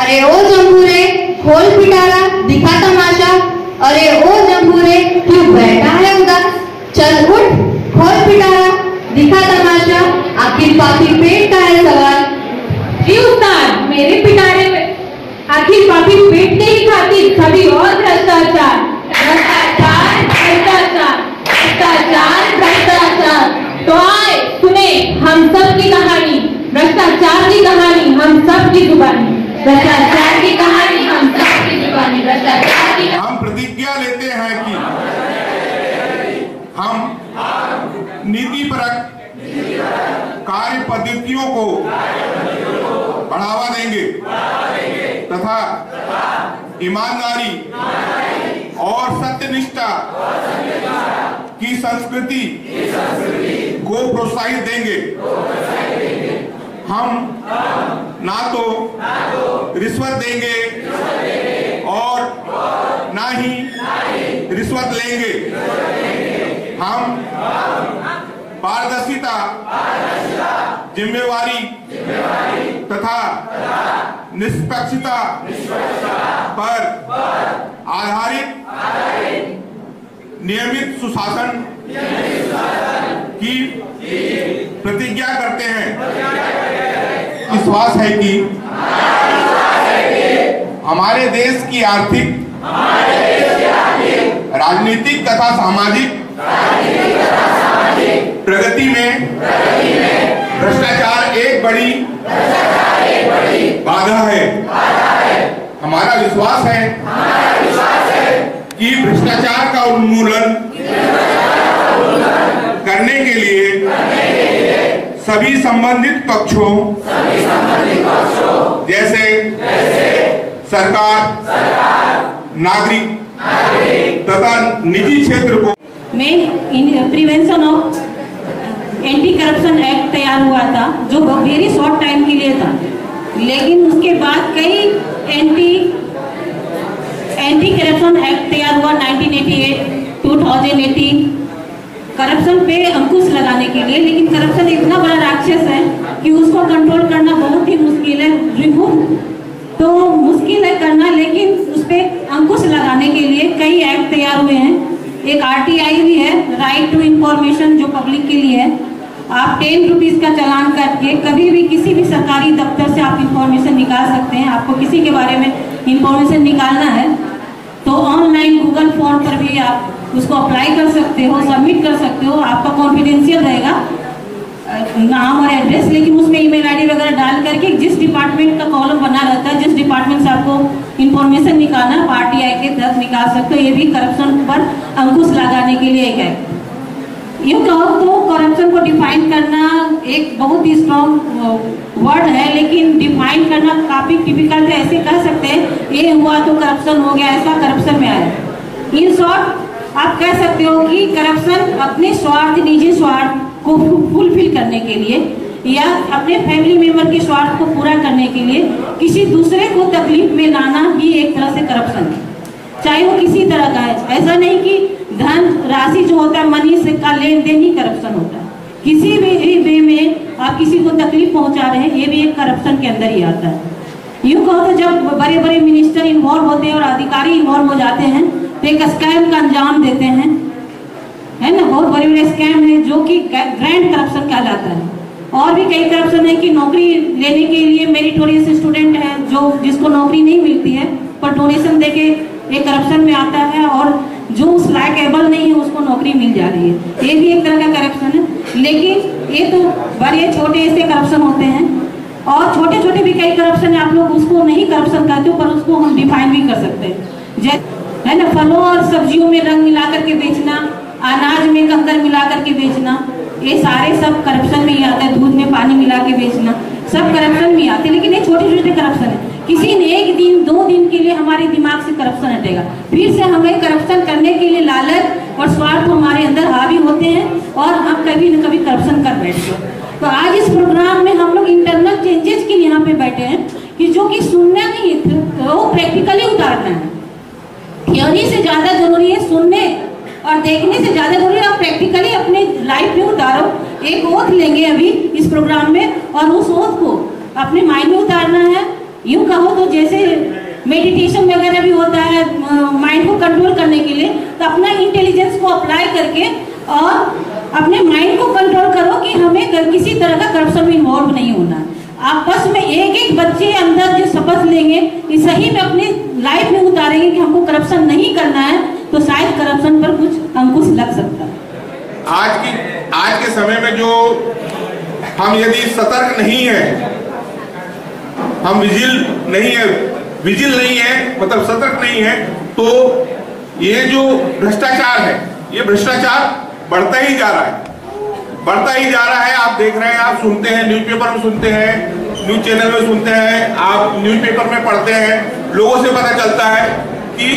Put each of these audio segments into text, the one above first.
अरे ओ जंबूरे खोल पिटारा दिखा तमाशा, अरे ओ जंबूरे क्यों बैठा है उदास, चल उठ खोल पिटारा दिखा तमाशा, आखिर पापी पेट का है सवाल। जी उस्ताद, मेरे पिटारे में आखिर पापी पेट के ही खातिर सभी और भ्रष्टाचार भ्रष्टाचार भ्रष्टाचार भ्रष्टाचार भ्रष्टाचार। तो आए सुने हम सब की कहानी, भ्रष्टाचार की कहानी हम सब की जुबानी, भ्रष्टाचार की कहानी हम सब की जुबानी, भ्रष्टाचार की। हम प्रतिज्ञा लेते हैं कि हम नीतिपरक कार्य पद्धतियों को बढ़ावा देंगे तथा ईमानदारी और सत्यनिष्ठा की संस्कृति को प्रोत्साहित देंगे। हम ना तो रिश्वत देंगे और ना ही रिश्वत लेंगे। हम पारदर्शिता, जिम्मेवारी तथा निष्पक्षता पर आधारित नियमित सुशासन की प्रतिज्ञा करते हैं। विश्वास है कि हमारे देश की आर्थिक, राजनीतिक तथा सामाजिक प्रगति में भ्रष्टाचार एक बड़ी बाधा है। हमारा विश्वास है कि भ्रष्टाचार का उन्मूलन करने के लिए सभी संबंधित पक्षों जैसे सरकार, नागरिक तथा निजी क्षेत्र को में prevention of anti corruption act तैयार हुआ था, जो वेरी शॉर्ट टाइम के लिए था, लेकिन उसके बाद कई एंटी करप्शन एक्ट तैयार हुआ 1988, 2018 करप्शन पे अंकुश लगाने के लिए। लेकिन करप्शन इतना बड़ा राक्षस है कि उसको कंट्रोल करना बहुत ही मुश्किल है, रिमूव तो मुश्किल है करना, लेकिन उस पर अंकुश लगाने के लिए कई एक्ट तैयार हुए हैं। एक RTI भी है, राइट टू इंफॉर्मेशन, जो पब्लिक के लिए है। आप 10 रुपीज का चालान करके कभी भी किसी भी सरकारी दफ्तर से आप इंफॉर्मेशन निकाल सकते हैं। आपको किसी के बारे में इंफॉर्मेशन निकालना है तो ऑनलाइन गूगल फॉर्म पर भी आप उसको अप्लाई कर सकते हो, सबमिट कर सकते हो। आपका कॉन्फिडेंशियल रहेगा, नाम और एड्रेस, लेकिन उसमें ईमेल आईडी वगैरह डाल करके जिस डिपार्टमेंट का कॉलम बना रहता है, जिस डिपार्टमेंट से आपको इंफॉर्मेशन निकालना है, RTI के तहत निकाल सकते हो। ये भी करप्शन पर अंकुश लगाने के लिए एक है। यूँ कहो तो करप्शन को डिफाइन करना एक बहुत ही स्ट्रॉन्ग वर्ड है, लेकिन डिफाइन करना काफी डिफिकल्ट है। ऐसे कह सकते हैं ये हुआ तो करप्शन हो गया, ऐसा करप्शन में आया। इन शॉर्ट आप कह सकते हो कि करप्शन अपने स्वार्थ, निजी स्वार्थ को फुलफिल करने के लिए या अपने फैमिली मेंबर के स्वार्थ को पूरा करने के लिए किसी दूसरे को तकलीफ में लाना ही एक तरह से करप्शन है, चाहे वो किसी तरह का है। ऐसा नहीं कि धन राशि जो होता है, मनी से का लेन देन ही करप्शन होता है। किसी भी वे में आप किसी को तकलीफ पहुंचा रहे हैं, ये भी एक करप्शन के अंदर ही आता है। यूँ कहो तो जब बड़े बड़े मिनिस्टर इन्वॉल्व होते हैं और अधिकारी इन्वॉल्व हो जाते हैं तो एक स्कैम का अंजाम देते हैं, है ना। बहुत बड़े बड़े स्कैम है जो कि ग्रैंड करप्शन कहलाता है। और भी कई करप्शन है कि नौकरी लेने के लिए मेरिटोरियस स्टूडेंट है जो जिसको नौकरी नहीं मिलती है पर डोनेशन देके एक करप्शन में आता है, और जो उस लायक एबल नहीं है उसको नौकरी मिल जा रही है। ये भी एक तरह का करप्शन है। लेकिन ये तो बड़े छोटे ऐसे करप्शन होते हैं, और छोटे छोटे भी कई करप्शन है। आप लोग उसको नहीं करप्शन कहते हो, पर उसको हम डिफाइन भी कर सकते हैं, है ना। फलों और सब्जियों में रंग मिला करके बेचना, अनाज में कंकर मिला करके बेचना, ये सारे सब करप्शन में ही आता है। दूध में पानी मिला के बेचना, सब करप्शन में आते हैं। लेकिन ये छोटे छोटे करप्शन है। किसी ने एक दिन 2 दिन के लिए हमारे दिमाग से करप्शन हटेगा, फिर से हमें करप्शन करने के लिए लालच और स्वार्थ हमारे अंदर हावी होते हैं और हम कभी न कभी करप्शन कर बैठते हैं। तो आज इस प्रोग्राम में हम लोग इंटरनल चेंजेस के लिए यहाँ पे बैठे हैं कि जो कि सुनना नहीं है वो प्रैक्टिकली उतारना है। थ्योरी से ज्यादा जरूरी है सुनने और देखने से ज्यादा जरूरी है आप प्रैक्टिकली अपने लाइफ में उतारो। एक ओथ लेंगे अभी इस प्रोग्राम में और उस ओथ को अपने माइंड में उतारना है यूं कहो तो जैसे मेडिटेशन वगैरह भी होता है माइंड को कंट्रोल करने के लिए, तो अपना इंटेलिजेंस को अप्लाई करके और अपने माइंड को कंट्रोल करो कि हमें किसी तरह का करप्शन में इन्वॉल्व नहीं होना। आपस में एक एक बच्चे अंदर जो शपथ लेंगे कि सही में अपनी लाइफ में उतारेंगे कि हमको करप्शन नहीं करना है, तो शायद करप्शन पर कुछ अंकुश लग सकता है। आज के समय में जो हम यदि सतर्क नहीं है, हम विजिल नहीं है मतलब सतर्क नहीं है, तो ये जो भ्रष्टाचार है, ये भ्रष्टाचार बढ़ता ही जा रहा है। आप देख रहे हैं, आप सुनते हैं, न्यूज़पेपर में सुनते हैं, न्यूज चैनल में सुनते हैं, आप न्यूज़पेपर में पढ़ते हैं, लोगों से पता चलता है कि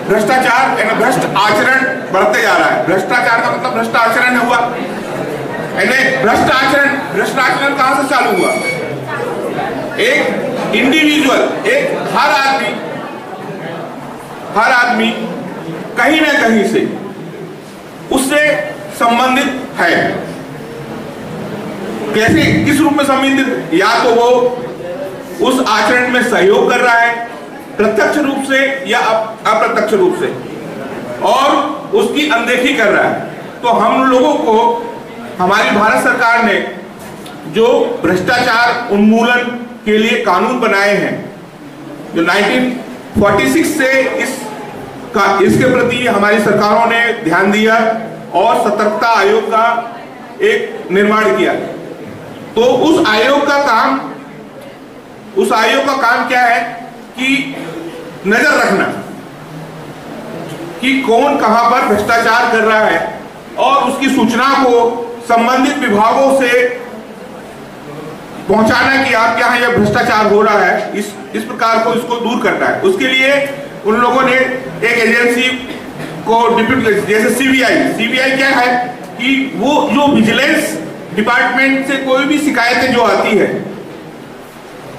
भ्रष्टाचार यानी भ्रष्ट आचरण बढ़ते जा रहा है। भ्रष्टाचार का मतलब भ्रष्ट आचरण हुआ, यानी भ्रष्ट आचरण कहां से चालू हुआ? एक इंडिविजुअल, एक हर आदमी कहीं ना कहीं से उससे संबंधित है। कैसे, किस रूप में संबंधित? या तो वो उस आचरण में सहयोग कर रहा है प्रत्यक्ष रूप से या अप्रत्यक्ष रूप से, और उसकी अनदेखी कर रहा है। तो हम लोगों को हमारी भारत सरकार ने जो भ्रष्टाचार उन्मूलन के लिए कानून बनाए हैं, जो 1946 से इसके प्रति हमारी सरकारों ने ध्यान दिया और सतर्कता आयोग का एक निर्माण किया। तो उस आयोग का काम क्या है कि नजर रखना कि कौन कहां पर भ्रष्टाचार कर रहा है और उसकी सूचना को संबंधित विभागों से पहुंचाना कि आप यहाँ यह भ्रष्टाचार हो रहा है, इस प्रकार को इसको दूर करना है। उसके लिए उन लोगों ने एक एजेंसी को डिप्यूट, जैसे सीबीआई क्या है कि वो जो विजिलेंस डिपार्टमेंट से कोई भी शिकायतें जो आती है,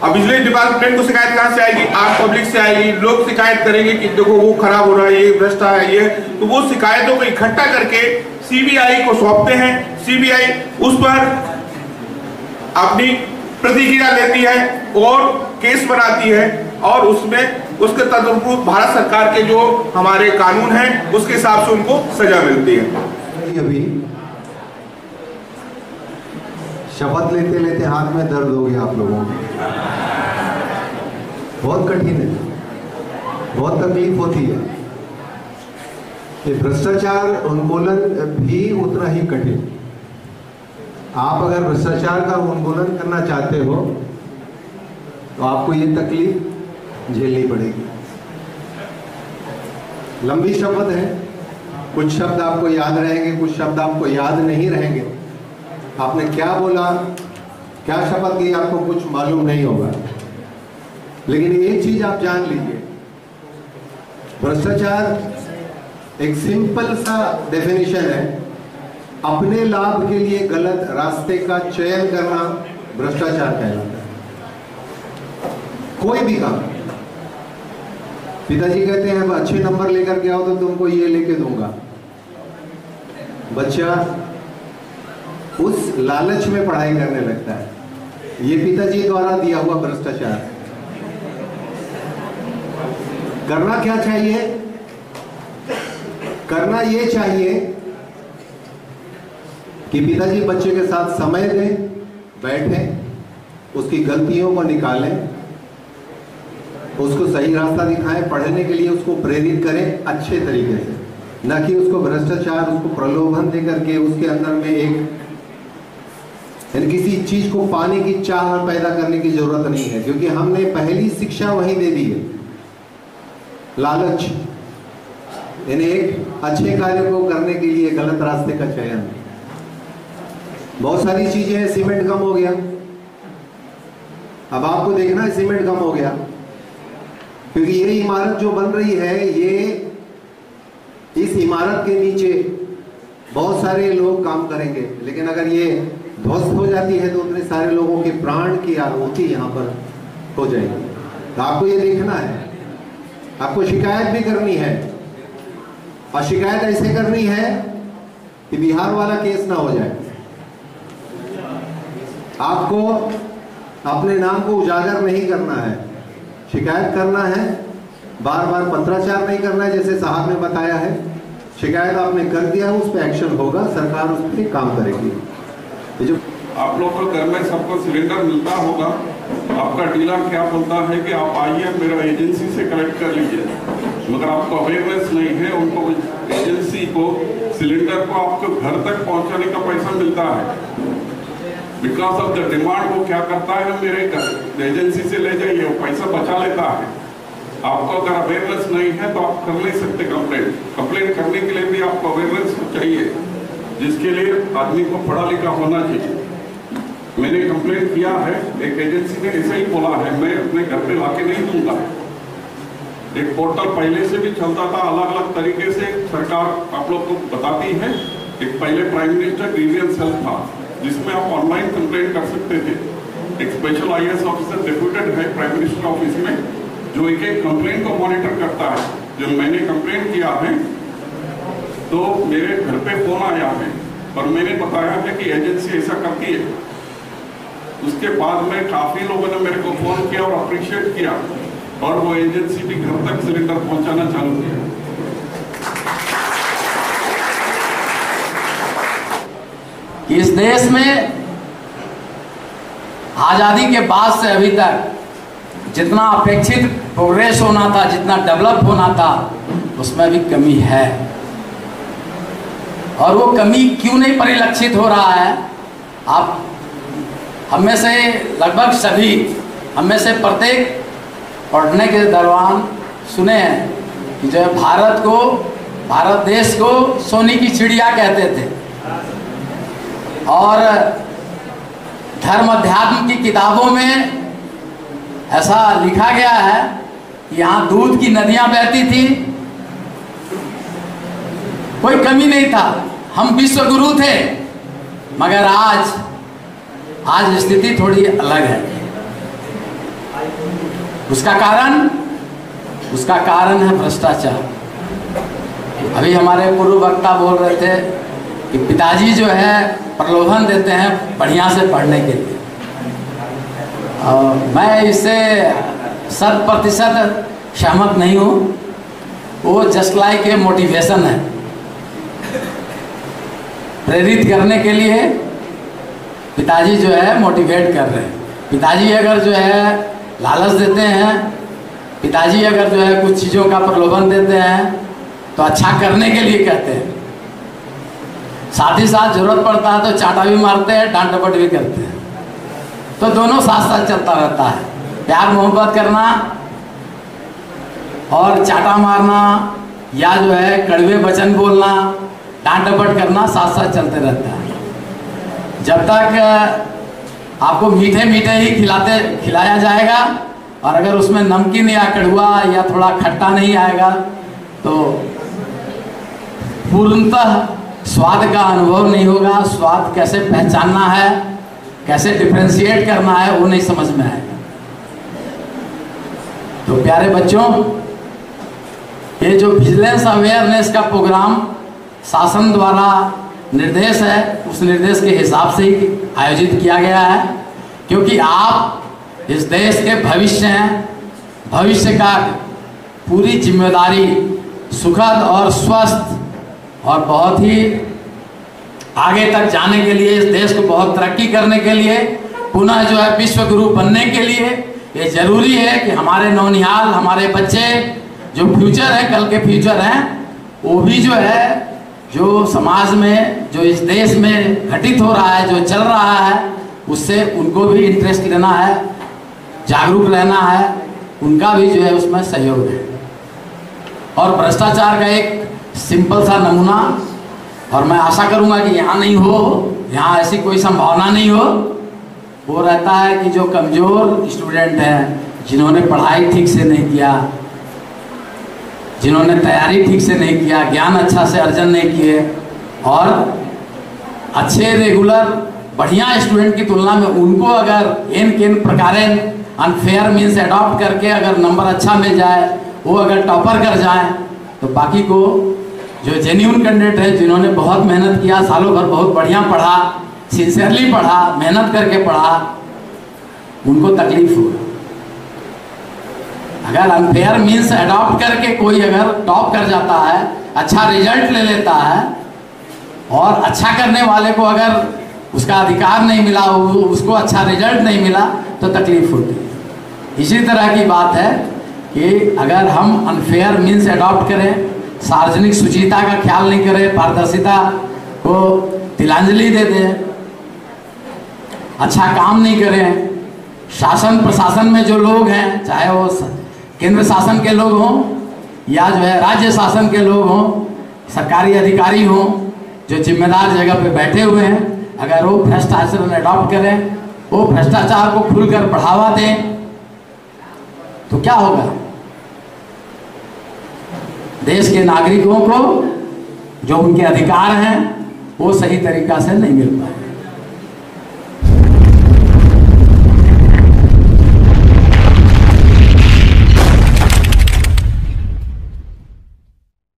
अब विजिलेंस डिपार्टमेंट को शिकायत कहां से आएगी? आप पब्लिक से आएगी, लोग शिकायत करेंगे कि देखो वो खराब हो रहा है, ये भ्रष्टा है, ये, तो वो शिकायतों को इकट्ठा करके सीबीआई को सौंपते हैं। सीबीआई उस पर अपनी प्रतिक्रिया लेती है और केस बनाती है, और उसके तदनुरूप भारत सरकार के जो हमारे कानून हैं उसके हिसाब से उनको सजा मिलती है। अभी शपथ लेते लेते हाथ में दर्द हो गया आप लोगों को, बहुत कठिन है, बहुत तकलीफ होती है। ये भ्रष्टाचार उन्मूलन भी उतना ही कठिन। आप अगर भ्रष्टाचार का उन्मूलन करना चाहते हो तो आपको ये तकलीफ झेलनी पड़ेगी। लंबी शपथ है, कुछ शब्द आपको याद रहेंगे, कुछ शब्द आपको याद नहीं रहेंगे। आपने क्या बोला, क्या शपथ की, आपको कुछ मालूम नहीं होगा। लेकिन एक चीज आप जान लीजिए, भ्रष्टाचार एक सिंपल सा डेफिनेशन है, अपने लाभ के लिए गलत रास्ते का चयन करना भ्रष्टाचार कहलाता है। कोई भी काम, पिताजी कहते हैं अच्छे नंबर लेकर के आओ तो तुमको ये लेके दूंगा, बच्चा उस लालच में पढ़ाई करने लगता है। ये पिताजी द्वारा दिया हुआ भ्रष्टाचार है। करना क्या चाहिए? करना ये चाहिए कि पिताजी बच्चे के साथ समय दें, बैठें, उसकी गलतियों को निकालें, उसको सही रास्ता दिखाएं, पढ़ने के लिए उसको प्रेरित करें अच्छे तरीके से, न कि उसको भ्रष्टाचार, उसको प्रलोभन देकर के उसके अंदर में एक किसी चीज को पाने की चाह पैदा करने की जरूरत नहीं है, क्योंकि हमने पहली शिक्षा वहीं दे दी है, लालच। यानी एक अच्छे कार्य को करने के लिए गलत रास्ते का चयन। बहुत सारी चीजें हैं, सीमेंट कम हो गया, अब आपको देखना है सीमेंट कम हो गया, क्योंकि ये इमारत जो बन रही है, ये इस इमारत के नीचे बहुत सारे लोग काम करेंगे, लेकिन अगर ये ध्वस्त हो जाती है तो उतने सारे लोगों के प्राण की आहुति यहाँ पर हो जाएगी। तो आपको ये देखना है, आपको शिकायत भी करनी है, और शिकायत ऐसे करनी है कि बिहार वाला केस ना हो जाए। आपको अपने नाम को उजागर नहीं करना है, शिकायत करना है, बार बार पत्राचार नहीं करना है। जैसे साहब ने बताया है, शिकायत आपने कर दिया है, उस पर एक्शन होगा, सरकार उस पर काम करेगी। ये जो आप लोग को घर में सबको सिलेंडर मिलता होगा, आपका डीलर क्या बोलता है कि आप आइए मेरा एजेंसी से कलेक्ट कर लीजिए, मगर आपको अवेयरनेस नहीं है। उनको एजेंसी को सिलेंडर को आपको घर तक पहुंचाने का पैसा मिलता है। बिकॉज ऑफ द डिमांड वो क्या करता है, मेरे एजेंसी से ले जाइए, वो पैसा बचा लेता है। आपको अगर अवेयरनेस नहीं है तो आप कर नहीं सकते कंप्लेंट। कंप्लेंट करने के लिए भी आपको अवेयरनेस चाहिए, जिसके लिए आदमी को पढ़ा लिखा होना चाहिए। मैंने कंप्लेंट किया है, एक एजेंसी ने ऐसा ही बोला है, मैं अपने घर पे लाके नहीं दूंगा। एक पोर्टल पहले से भी चलता था, अलग अलग तरीके से सरकार आप लोग को बताती है। एक पहले प्राइम मिनिस्टर ग्रीवियंस सेल था, जिसमें आप ऑनलाइन कंप्लेंट कर सकते थे। एक स्पेशल IAS ऑफिसर डेप्यूटेड है प्राइम मिनिस्टर ऑफिस में, जो एक एक कंप्लेंट को मॉनिटर करता है। जब मैंने कंप्लेंट किया है तो मेरे घर पे फोन आया है और मैंने बताया है कि एजेंसी ऐसा करती है। उसके बाद में काफी लोगों ने मेरे को फोन किया और अप्रिशिएट किया, और वो एजेंसी भी घर तक सिलेंडर पहुंचाना चालू किया। इस देश में आजादी के बाद से अभी तक जितना अपेक्षित प्रोग्रेस होना था, जितना डेवलप होना था, उसमें भी कमी है। और वो कमी क्यों नहीं परिलक्षित हो रहा है? आप हम में से लगभग सभी, हम में से प्रत्येक पढ़ने के दौरान सुने हैं कि जो भारत देश को सोने की चिड़िया कहते थे, और धर्म अध्यात्म की किताबों में ऐसा लिखा गया है कि यहाँ दूध की नदियां बहती थी, कोई कमी नहीं था, हम विश्व गुरु थे। मगर आज स्थिति थोड़ी अलग है। उसका कारण है भ्रष्टाचार। अभी हमारे पूर्व वक्ता बोल रहे थे कि पिताजी जो है प्रलोभन देते हैं बढ़िया से पढ़ने के लिए। मैं इससे 100% सहमत नहीं हूँ। वो जस्ट लाइक ए मोटिवेशन है, प्रेरित करने के लिए पिताजी जो है मोटिवेट कर रहे हैं। पिताजी अगर जो है लालच देते हैं, पिताजी अगर जो है कुछ चीज़ों का प्रलोभन देते हैं तो अच्छा करने के लिए कहते हैं। साथ ही साथ जरूरत पड़ता है तो चांटा भी मारते हैं, डांट डपट भी करते हैं। तो दोनों साथ साथ चलता रहता है। प्यार मोहब्बत करना और चांटा मारना या जो है कड़वे वचन बोलना, डांट डपट करना साथ साथ चलते रहता है। जब तक आपको मीठे मीठे ही खिलाया जाएगा, और अगर उसमें नमकीन या कड़वा या थोड़ा खट्टा नहीं आएगा तो पूर्णतः स्वाद का अनुभव नहीं होगा। स्वाद कैसे पहचानना है, कैसे डिफरेंशिएट करना है, वो नहीं समझ में आएगा। तो प्यारे बच्चों, ये जो विजिलेंस अवेयरनेस का प्रोग्राम शासन द्वारा निर्देश है, उस निर्देश के हिसाब से ही आयोजित किया गया है, क्योंकि आप इस देश के भविष्य हैं। भविष्य का पूरी जिम्मेदारी सुखद और स्वस्थ और बहुत ही आगे तक जाने के लिए, इस देश को बहुत तरक्की करने के लिए, पुनः जो है विश्व गुरु बनने के लिए ये जरूरी है कि हमारे नौनिहाल, हमारे बच्चे जो फ्यूचर है, कल के फ्यूचर हैं, वो भी जो है जो समाज में, जो इस देश में घटित हो रहा है, जो चल रहा है, उससे उनको भी इंटरेस्ट लेना है, जागरूक रहना है, उनका भी जो है उसमें सहयोग है। और भ्रष्टाचार का एक सिंपल सा नमूना, और मैं आशा करूंगा कि यहाँ नहीं हो, यहाँ ऐसी कोई संभावना नहीं हो, वो रहता है कि जो कमजोर स्टूडेंट हैं, जिन्होंने पढ़ाई ठीक से नहीं किया, जिन्होंने तैयारी ठीक से नहीं किया, ज्ञान अच्छा से अर्जन नहीं किए, और अच्छे रेगुलर बढ़िया स्टूडेंट की तुलना में उनको अगर इन प्रकार अनफेयर मीन्स अडॉप्ट करके अगर नंबर अच्छा मिल जाए, वो अगर टॉपर कर जाए, तो बाकी को जो जेन्युइन कैंडिडेट है, जिन्होंने बहुत मेहनत किया, सालों भर बहुत बढ़िया पढ़ा, सिंसियरली पढ़ा, मेहनत करके पढ़ा, उनको तकलीफ होगी। अगर अनफेयर मीन्स अडॉप्ट करके कोई अगर टॉप कर जाता है, अच्छा रिजल्ट ले लेता है, और अच्छा करने वाले को अगर उसका अधिकार नहीं मिला, उसको अच्छा रिजल्ट नहीं मिला, तो तकलीफ होती है। इसी तरह की बात है कि अगर हम अनफेयर मीन्स अडॉप्ट करें, सार्वजनिक शुचिता का ख्याल नहीं करें, पारदर्शिता को तिलांजलि दे दें, अच्छा काम नहीं करें, शासन प्रशासन में जो लोग हैं, चाहे वो केंद्र शासन के लोग हों या जो है राज्य शासन के लोग हों, सरकारी अधिकारी हों, जो जिम्मेदार जगह पे बैठे हुए हैं, अगर वो भ्रष्ट आचरण अडॉप्ट करें, वो भ्रष्टाचार को खुलकर बढ़ावा दें, तो क्या होगा? देश के नागरिकों को जो उनके अधिकार हैं वो सही तरीका से नहीं मिल पाए।